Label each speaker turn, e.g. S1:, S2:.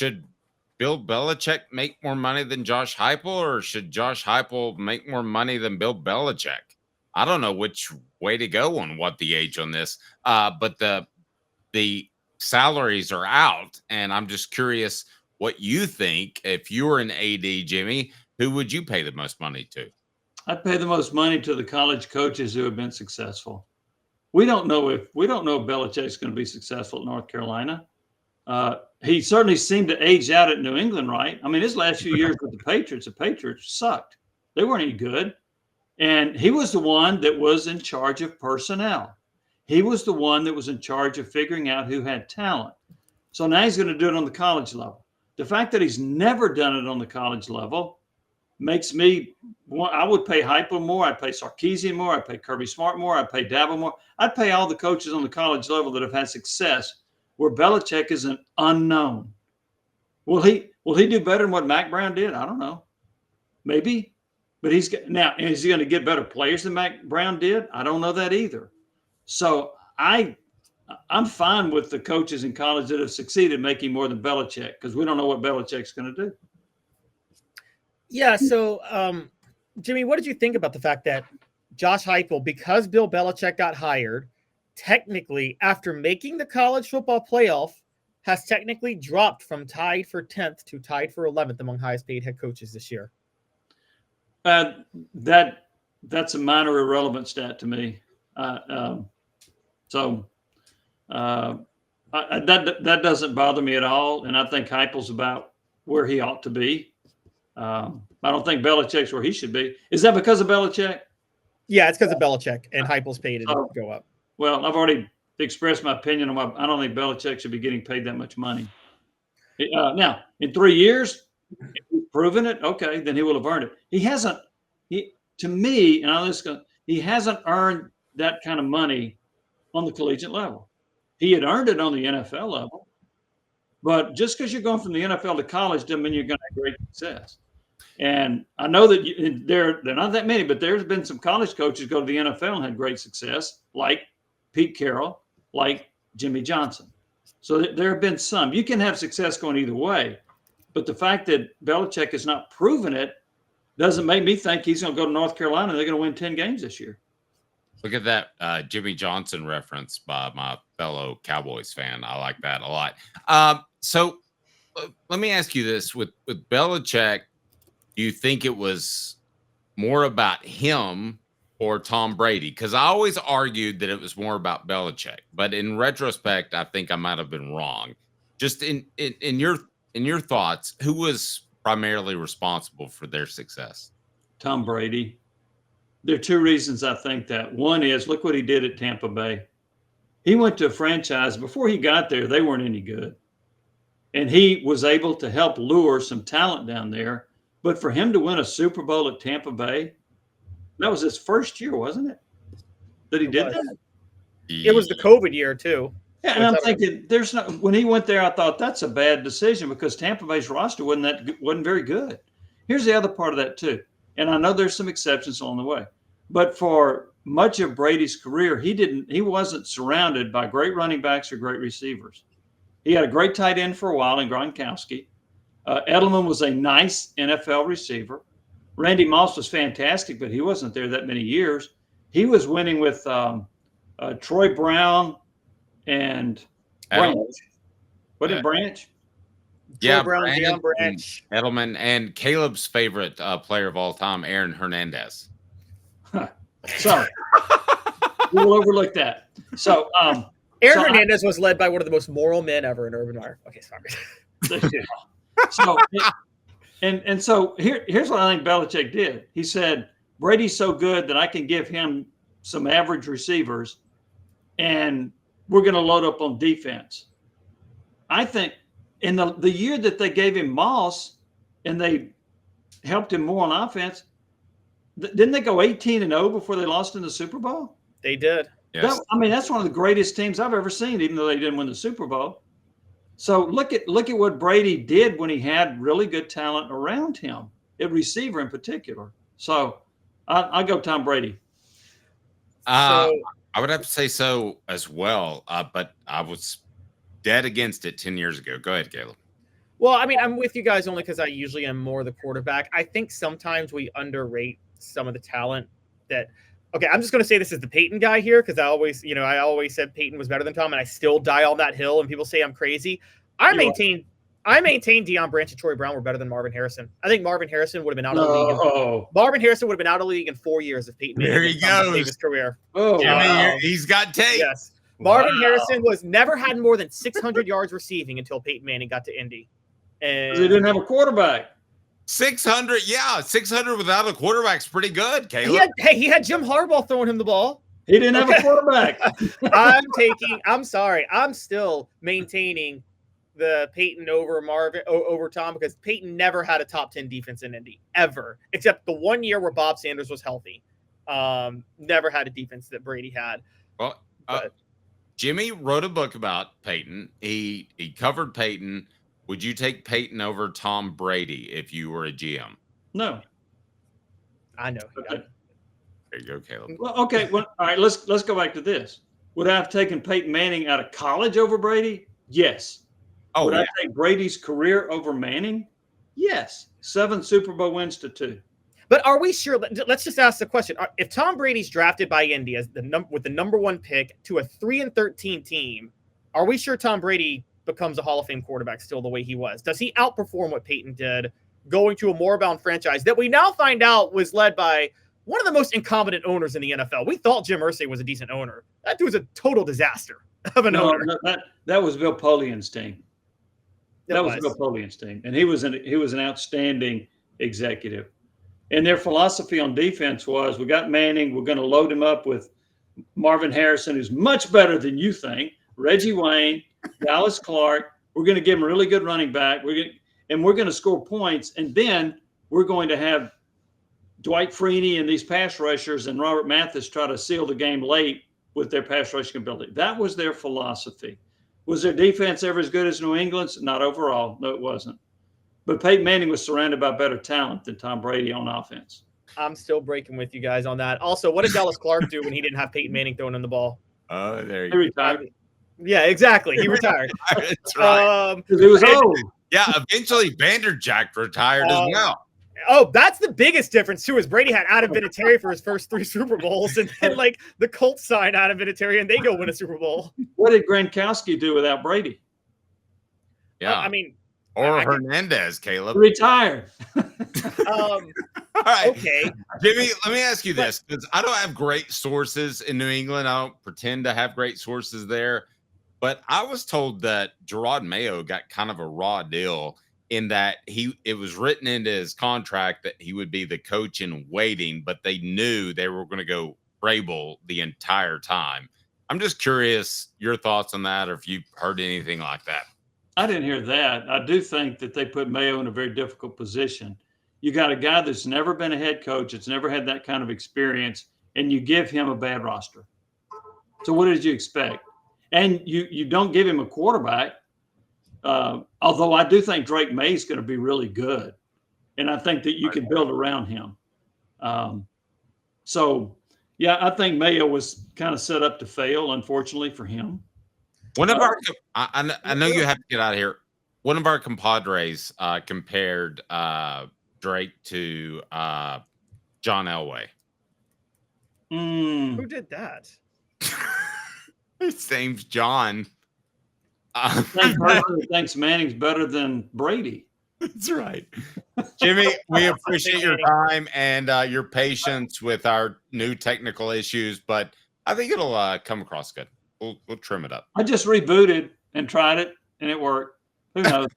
S1: should Bill Belichick make more money than Josh Heupel, or should Josh Heupel make more money than Bill Belichick? I don't know which way to go on what the age on this. But the salaries are out, and I'm just curious what you think. If you were an AD, Jimmy, who would you pay the most money to?
S2: I'd pay the most money to the college coaches who have been successful. We don't know if Belichick's going to be successful at North Carolina. He certainly seemed to age out at New England, right? I mean, his last few years with the Patriots sucked. They weren't any good. And he was the one that was in charge of personnel. He was the one that was in charge of figuring out who had talent. So now he's going to do it on the college level. The fact that he's never done it on the college level makes me, I would pay Heupel more. I'd pay Sarkisian more. I'd pay Kirby Smart more. I'd pay Dabble more. I'd pay all the coaches on the college level that have had success where Belichick is an unknown. Will he do better than what Mac Brown did? I don't know. Maybe. But is he going to get better players than Mac Brown did? I don't know that either. So I'm fine with the coaches in college that have succeeded making more than Belichick because we don't know what Belichick's going to do.
S3: Yeah. So, Jimmy, what did you think about the fact that Josh Heupel, because Bill Belichick got hired, technically, after making the college football playoff, has technically dropped from tied for 10th to tied for 11th among highest paid head coaches this year?
S2: That's a minor irrelevant stat to me. That doesn't bother me at all, and I think Heupel's about where he ought to be. I don't think Belichick's where he should be. Is that because of Belichick?
S3: Yeah, it's because of Belichick, and Heupel's paid to go up.
S2: Well, I've already expressed my opinion on I don't think Belichick should be getting paid that much money. Now, in 3 years, if he's proven it, okay, then he will have earned it. He hasn't earned that kind of money on the collegiate level. He had earned it on the NFL level. But just because you're going from the NFL to college doesn't mean you're going to have great success. And I know that there are not that many, but there's been some college coaches go to the NFL and had great success, like Pete Carroll, like Jimmy Johnson. So there have been some. You can have success going either way. But the fact that Belichick has not proven it doesn't make me think he's going to go to North Carolina and they're going to win 10 games this year.
S1: Look at that Jimmy Johnson reference by my fellow Cowboys fan. I like that a lot. So let me ask you this. With Belichick, do you think it was more about him or Tom Brady? Because I always argued that it was more about Belichick. But in retrospect, I think I might have been wrong. Just in your thoughts, who was primarily responsible for their success?
S2: Tom Brady. There are two reasons I think that. One is, look what he did at Tampa Bay. He went to a franchise. Before he got there, they weren't any good. And he was able to help lure some talent down there. But for him to win a Super Bowl at Tampa Bay, that was his first year, wasn't it? That he did that?
S3: It was the COVID year, too.
S2: Yeah, and I'm thinking, when he went there, I thought that's a bad decision because Tampa Bay's roster wasn't very good. Here's the other part of that, too. And I know there's some exceptions along the way. But for much of Brady's career, he wasn't surrounded by great running backs or great receivers. He had a great tight end for a while in Gronkowski. Edelman was a nice NFL receiver. Randy Moss was fantastic, but he wasn't there that many years. He was winning with Troy Brown and Branch. What did Branch?
S1: Yeah,
S3: Branch.
S1: Edelman, and Caleb's favorite player of all time, Aaron Hernandez.
S2: Sorry. We'll overlook that. So
S3: Aaron Hernandez was led by one of the most moral men ever in Urban Meyer. Okay, sorry.
S2: So here's what I think Belichick did. He said, Brady's so good that I can give him some average receivers and we're going to load up on defense. I think in the year that they gave him Moss and they helped him more on offense, didn't they go 18-0 before they lost in the Super Bowl?
S3: They did.
S1: Yes.
S2: That's one of the greatest teams I've ever seen, even though they didn't win the Super Bowl. So look at what Brady did when he had really good talent around him, at receiver in particular. So I go Tom Brady.
S1: I would have to say so as well, but I was dead against it 10 years ago. Go ahead, Caleb.
S3: Well, I mean, I'm with you guys only because I usually am more the quarterback. I think sometimes we underrate some of the talent that. Okay, I'm just going to say this is the Peyton guy here because I always said Peyton was better than Tom, and I still die on that hill. And people say I'm crazy. I maintain Deion Branch and Troy Brown were better than Marvin Harrison. I think Marvin Harrison would have been out of the league. Marvin Harrison would have been out of the league in 4 years if Peyton
S1: there he goes
S3: his career.
S2: Oh,
S1: Jimmy, he's got tape.
S3: Yes, Marvin Harrison was never had more than 600 yards receiving until Peyton Manning got to Indy. And
S2: they didn't have a quarterback.
S1: 600, 600 without a quarterback's pretty good, Caleb.
S3: He had Jim Harbaugh throwing him the ball.
S2: He didn't have a quarterback.
S3: I'm sorry. I'm still maintaining the Peyton over Tom because Peyton never had a top 10 defense in Indy ever, except the 1 year where Bob Sanders was healthy. Never had a defense that Brady had.
S1: Well, Jimmy wrote a book about Peyton. He covered Peyton. Would you take Peyton over Tom Brady if you were a GM?
S2: No.
S3: I know.
S2: Okay.
S1: There you go, Caleb.
S2: Well, okay. Well, all right. Let's go back to this. Would I have taken Peyton Manning out of college over Brady? Yes.
S1: Oh,
S2: Would I take Brady's career over Manning? Yes. 7 Super Bowl wins to 2.
S3: But are we sure? Let's just ask the question: if Tom Brady's drafted by Indy as with the number 1 pick to a 3-13 team, are we sure Tom Brady becomes a Hall of Fame quarterback still the way he was? Does he outperform what Peyton did going to a moribund franchise that we now find out was led by one of the most incompetent owners in the NFL? We thought Jim Irsay was a decent owner. That dude was a total disaster of an owner.
S2: No, that was Bill Polian's team. That was Bill Polian's team. And he was an outstanding executive. And their philosophy on defense was, we got Manning, we're going to load him up with Marvin Harrison, who's much better than you think, Reggie Wayne, Dallas Clark. We're going to give him a really good running back. We're going to score points. And then we're going to have Dwight Freeney and these pass rushers and Robert Mathis try to seal the game late with their pass rushing ability. That was their philosophy. Was their defense ever as good as New England's? Not overall. No, it wasn't. But Peyton Manning was surrounded by better talent than Tom Brady on offense.
S3: I'm still breaking with you guys on that. Also, what did Dallas Clark do when he didn't have Peyton Manning throwing in the ball?
S1: Oh, there you
S2: go. He retired.
S3: Yeah, exactly. He retired.
S1: That's right.
S2: He was old.
S1: Yeah, eventually Vanderjack retired as well.
S3: Oh, that's the biggest difference, too, is Brady had Adam Vinatieri for his first 3 Super Bowls, and then, the Colts signed Adam Vinatieri, and they go win a Super Bowl.
S2: What did Gronkowski do without Brady?
S1: Yeah. Or Hernandez, Caleb.
S2: Retired.
S1: All right.
S3: Okay.
S1: Jimmy, let me ask you this, because I don't have great sources in New England. I don't pretend to have great sources there. But I was told that Gerard Mayo got kind of a raw deal in that it was written into his contract that he would be the coach in waiting, but they knew they were going to go Vrabel the entire time. I'm just curious your thoughts on that, or if you've heard anything like that.
S2: I didn't hear that. I do think that they put Mayo in a very difficult position. You got a guy that's never been a head coach, that's never had that kind of experience, and you give him a bad roster. So what did you expect? And you don't give him a quarterback, although I do think Drake May is going to be really good. And I think that you can build around him. I think Mayo was kind of set up to fail, unfortunately for him.
S1: One of our, I know you have to get out of here. One of our compadres compared Drake to John Elway.
S3: Who did that?
S1: His name's John.
S2: Thanks Manning's better than Brady.
S1: That's right. Jimmy, we appreciate your time and your patience with our new technical issues, but I think it'll come across good. We'll trim it up.
S2: I just rebooted and tried it, and it worked. Who knows?